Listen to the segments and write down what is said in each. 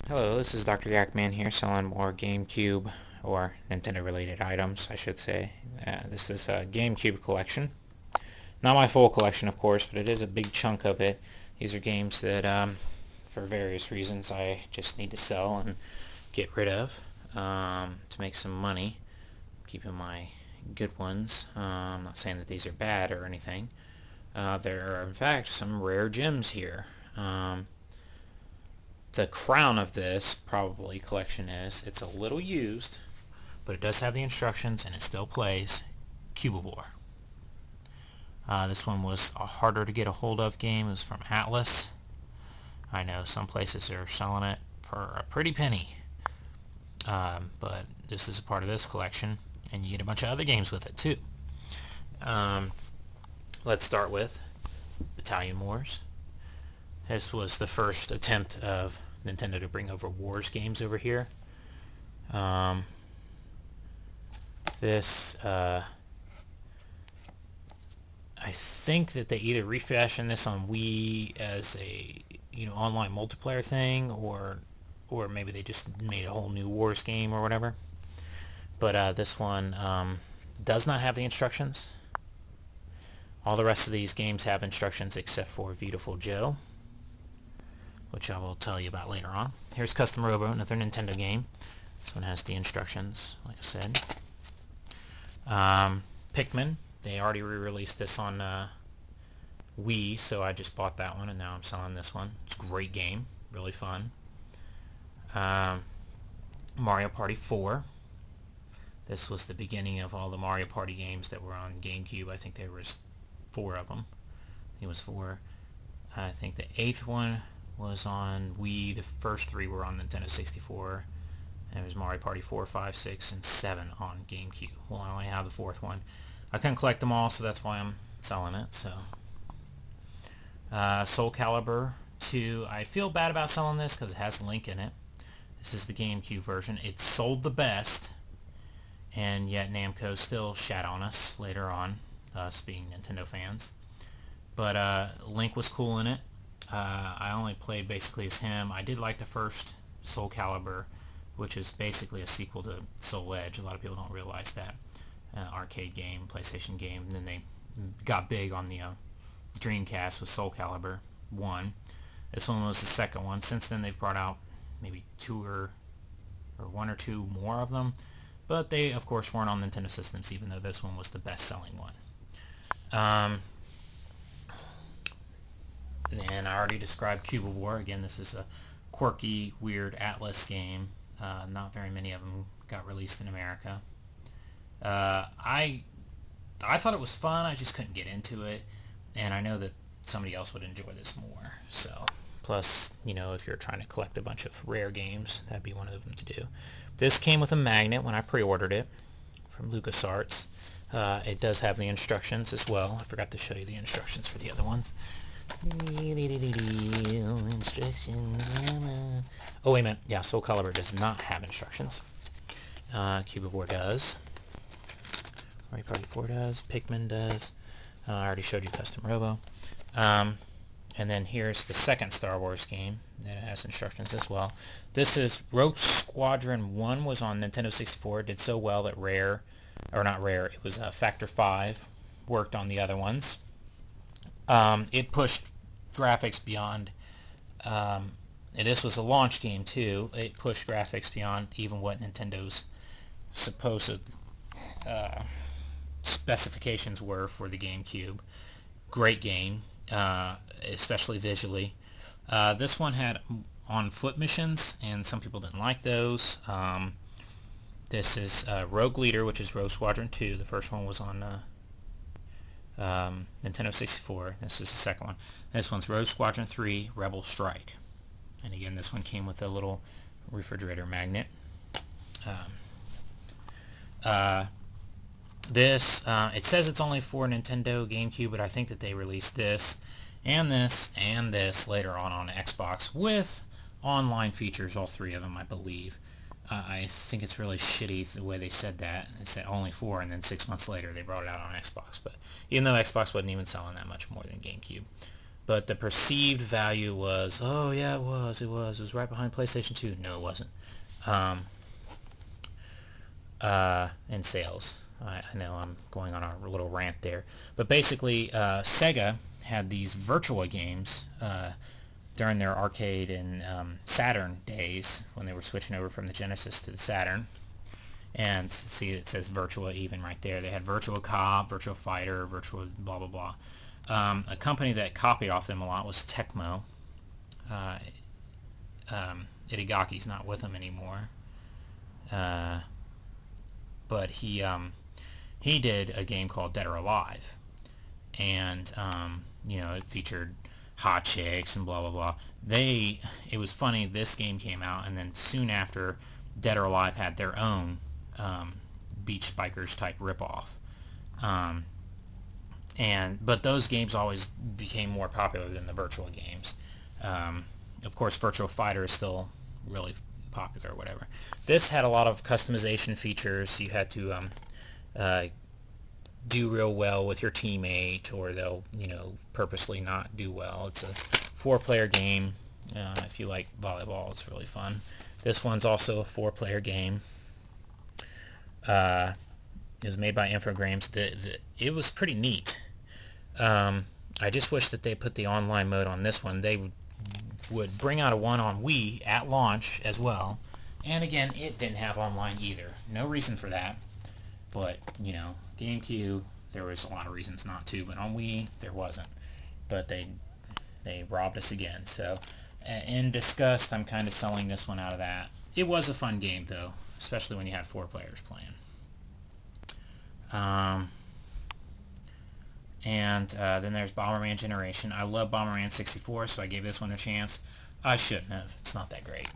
Hello, this is DrGAKMAN here, selling more GameCube or Nintendo related items, I should say. This is a GameCube collection. Not my full collection, of course, but it is a big chunk of it. These are games that, for various reasons, I just need to sell and get rid of to make some money. Keeping my good ones. I'm not saying that these are bad or anything. There are, in fact, some rare gems here. The crown of this probably collection is it's a little used, but it does have the instructions and it still plays. Cube of War. This one was a harder to get a hold of game. It was from Atlas. I know some places are selling it for a pretty penny, but this is a part of this collection, and you get a bunch of other games with it too. Let's start with Battalion Wars. This was the first attempt of Nintendo to bring over Wars games over here. This, I think that they either refashioned this on Wii as a online multiplayer thing, or maybe they just made a whole new Wars game or whatever. But this one does not have the instructions. All the rest of these games have instructions except for Beautiful Joe, which I will tell you about later on. Here's Custom Robo, another Nintendo game. This one has the instructions, like I said. Pikmin, they already re-released this on Wii, so I just bought that one, and now I'm selling this one. It's a great game, really fun. Mario Party 4. This was the beginning of all the Mario Party games that were on GameCube. I think there was 4 of them. I think it was 4. I think the 8th one was on Wii. The first 3 were on Nintendo 64. And it was Mario Party 4, 5, 6, and 7 on GameCube. Well, I only have the 4th one. I couldn't collect them all, so that's why I'm selling it. So, Soul Calibur 2. I feel bad about selling this because it has Link in it. This is the GameCube version. It sold the best, and yet Namco still shat on us later on, us being Nintendo fans. But Link was cool in it. I only played basically as him. I did like the first Soul Calibur, which is basically a sequel to Soul Edge. A lot of people don't realize that. Arcade game, PlayStation game. And then they got big on the Dreamcast with Soul Calibur 1. This one was the second one. Since then they've brought out maybe 2 or 1 or 2 more of them. But they, of course, weren't on Nintendo systems, even though this one was the best-selling one. And I already described Cube of War. Again, this is a quirky, weird Atlas game. Not very many of them got released in America. I thought it was fun. I just couldn't get into it, and I know that somebody else would enjoy this more. So, plus, if you're trying to collect a bunch of rare games, that'd be one of them to do. This came with a magnet when I pre-ordered it from LucasArts. It does have the instructions as well. I forgot to show you the instructions for the other ones. Instructions. Oh, wait a minute. Yeah, Soul Calibur does not have instructions. Cube of War does. Mario Party 4 does. Pikmin does. I already showed you Custom Robo. And then here's the second Star Wars game that has instructions as well. This is Rogue Squadron 1 was on Nintendo 64. It did so well that it was Factor 5 worked on the other ones. It pushed graphics beyond, and this was a launch game too. It pushed graphics beyond even what Nintendo's supposed specifications were for the GameCube. Great game, especially visually. This one had on-foot missions, and some people didn't like those. This is Rogue Leader, which is Rogue Squadron 2. The first one was on Nintendo 64. This is the second one. This one's Rogue Squadron 3 Rebel Strike. And again, this one came with a little refrigerator magnet. It says it's only for Nintendo GameCube, but I think that they released this and this later on Xbox with online features, all 3 of them, I believe. I think it's really shitty the way they said that. They said only 4, and then 6 months later they brought it out on Xbox. But even though Xbox wasn't even selling that much more than GameCube. but the perceived value was, oh yeah, it was right behind PlayStation 2. No, it wasn't. In sales. I know I'm going on a little rant there, but basically Sega had these Virtua games during their arcade and Saturn days when they were switching over from the Genesis to the Saturn. And see, it says Virtua even right there. They had Virtua Cop, Virtua Fighter, Virtua blah blah blah. A company that copied off them a lot was Tecmo. Itagaki's not with them anymore, but he did a game called Dead or Alive, and it featured hot chicks and blah blah blah. It was funny. This game came out, and then soon after, Dead or Alive had their own Beach Bikers type ripoff. But those games always became more popular than the Virtua games. Of course, Virtua Fighter is still really popular or whatever. This had a lot of customization features. You had to do real well with your teammate, or they'll purposely not do well. It's a 4-player game. If you like volleyball, it's really fun. This one's also a 4-player game. It was made by Infogrames. It was pretty neat. I just wish that they put the online mode on this one. They would bring out a one on Wii at launch as well. And again, it didn't have online either. No reason for that. But, GameCube, there was a lot of reasons not to. But on Wii, there wasn't. But they robbed us again. So, in disgust, I'm kind of selling this one out of that. It was a fun game, though. Especially when you had 4 players playing. Then there's Bomberman Generation. I love Bomberman 64, so I gave this one a chance. I shouldn't have. It's not that great,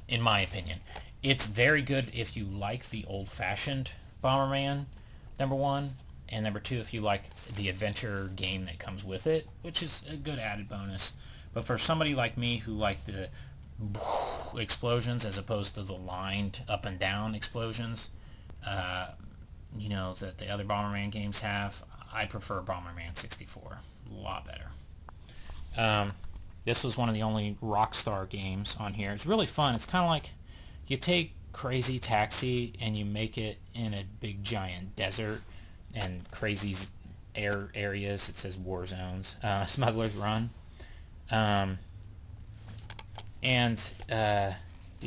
in my opinion. It's very good if you like the old-fashioned Bomberman, number one, and number two, if you like the adventure game that comes with it, which is a good added bonus. But for somebody like me who liked the explosions as opposed to the lined up and down explosions, that the other Bomberman games have, I prefer Bomberman 64 a lot better. This was one of the only Rockstar games on here. It's really fun. It's kind of like you take Crazy Taxi and you make it in a big giant desert and crazy areas. It says war zones. Smuggler's Run. The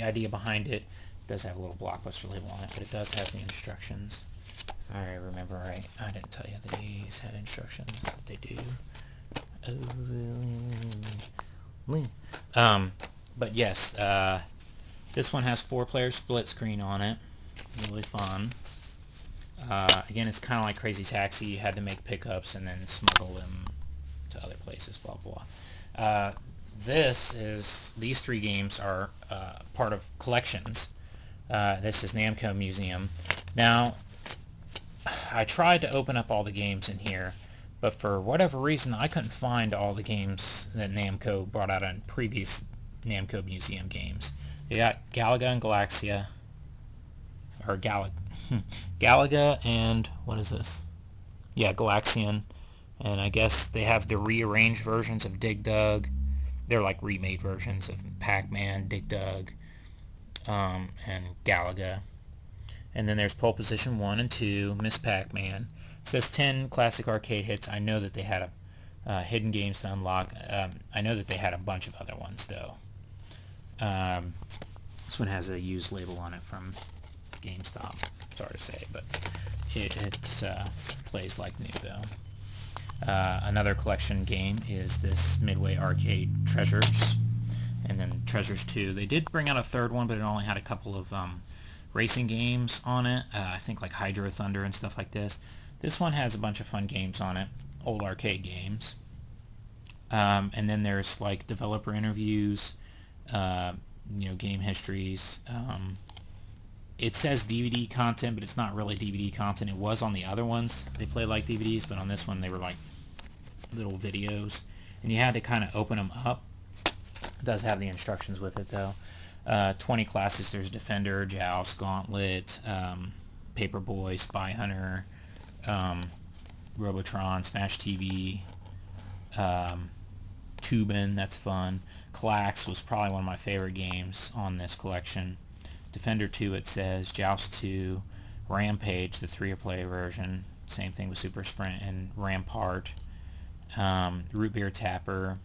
idea behind it does have a little Blockbuster label on it, but it does have the instructions. If I remember right. I didn't tell you that these had instructions. That they do. But yes, this one has 4-player split screen on it. Really fun. Again, it's kind of like Crazy Taxi. You had to make pickups and then smuggle them to other places, blah, blah. These 3 games are part of collections. This is Namco Museum. Now, I tried to open up all the games in here, but for whatever reason, I couldn't find all the games that Namco brought out in previous Namco Museum games. They got Galaga and Galaxia, or Galaga and, what is this? Yeah, Galaxian, and I guess they have the rearranged versions of Dig Dug. They're like remade versions of Pac-Man, Dig Dug, and Galaga. And then there's Pole Position 1 and 2, Miss Pac-Man. It says 10 classic arcade hits. I know that they had hidden games to unlock. I know that they had a bunch of other ones, though. This one has a used label on it from GameStop. Sorry to say, but it plays like new, though. Another collection game is this Midway Arcade Treasures, and then Treasures 2. They did bring out a third one, but it only had a couple of racing games on it. I think like Hydro Thunder and stuff like this. This one has a bunch of fun games on it, old arcade games. And then there's like developer interviews, game histories. It says DVD content, but it's not really DVD content. It was on the other ones. They play like DVDs, but on this one they were like little videos. And you had to kind of open them up. It does have the instructions with it, though. 20 classes. There's Defender, Joust, Gauntlet, Paperboy, Spy Hunter, Robotron, Smash TV, Tubin, that's fun. Clax was probably one of my favorite games on this collection. Defender 2, it says. Joust 2. Rampage, the 3-player version. Same thing with Super Sprint and Rampart. Root Beer Tapper.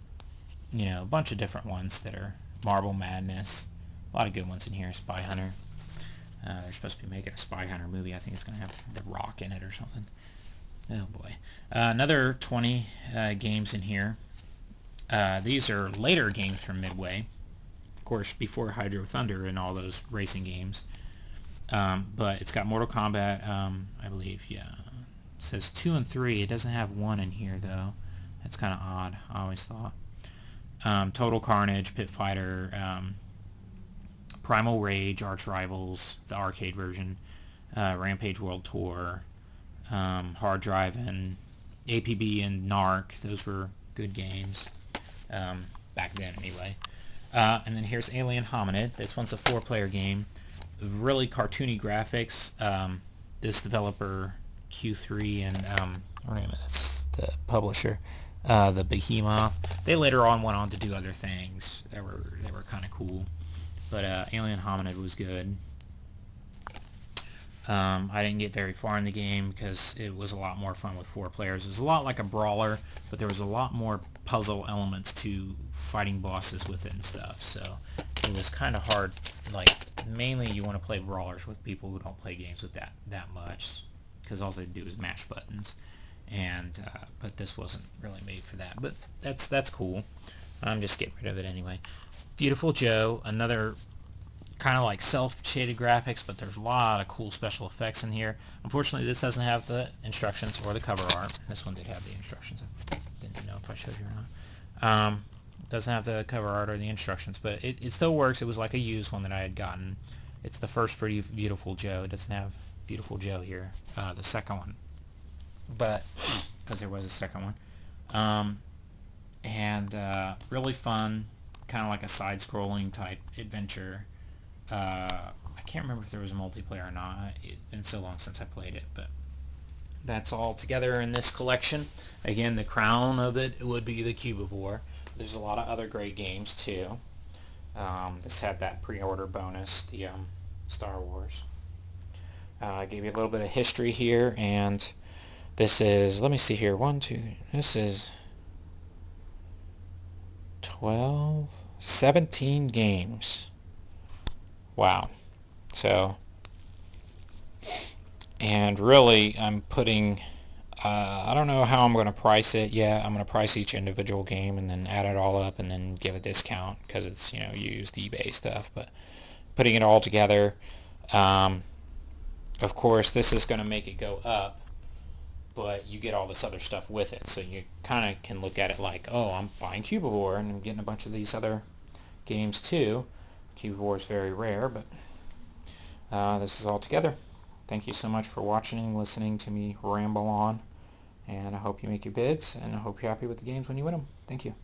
You know, a bunch of different ones that are Marble Madness. A lot of good ones in here. Spy Hunter. They're supposed to be making a Spy Hunter movie. I think it's going to have The Rock in it or something. Oh boy. Another 20 games in here. These are later games from Midway. Of course, before Hydro Thunder and all those racing games. But it's got Mortal Kombat, I believe, yeah. It says 2 and 3. It doesn't have 1 in here, though. That's kind of odd, I always thought. Total Carnage, Pit Fighter, Primal Rage, Arch Rivals, the arcade version, Rampage World Tour, Hard Drivin', APB and Narc. Those were good games back then anyway. And then here's Alien Hominid. This one's a 4-player game. Really cartoony graphics. This developer, Q3, and wait a minute, that's the publisher, the Behemoth. They later on went on to do other things that were kind of cool. But Alien Hominid was good. I didn't get very far in the game because it was a lot more fun with 4 players. It was a lot like a brawler, but there was a lot more puzzle elements to fighting bosses with it and stuff. So it was kind of hard. Like, mainly you want to play brawlers with people who don't play games with that much, because all they do is mash buttons. And but this wasn't really made for that. But that's cool. I'm just getting rid of it anyway. Beautiful Joe, another kind of like self-shaded graphics, but there's a lot of cool special effects in here. Unfortunately, this doesn't have the instructions or the cover art. This one did have the instructions. I didn't know if I showed you or not. Doesn't have the cover art or the instructions, but it still works. It was like a used one that I had gotten. It's the first for Beautiful Joe. It doesn't have Beautiful Joe here, the second one, but because there was a second one. And really fun, kind of like a side-scrolling type adventure. I can't remember if there was a multiplayer or not. It's been so long since I played it, but that's all together in this collection. Again, the crown of it would be the Cubivore. There's a lot of other great games too. This had that pre-order bonus, the Star Wars. I gave you a little bit of history here, and this is, let me see here, this is 12, 17 games. Wow. So, and really, I'm putting, I don't know how I'm going to price it yet. I'm going to price each individual game and then add it all up and then give a discount because it's, you know, used eBay stuff. But putting it all together, of course, this is going to make it go up, but you get all this other stuff with it. So you kind of can look at it like, oh, I'm buying Cubivore and I'm getting a bunch of these other games too. Cubivore is very rare, but this is all together. Thank you so much for watching and listening to me ramble on, and I hope you make your bids, and I hope you're happy with the games when you win them. Thank you.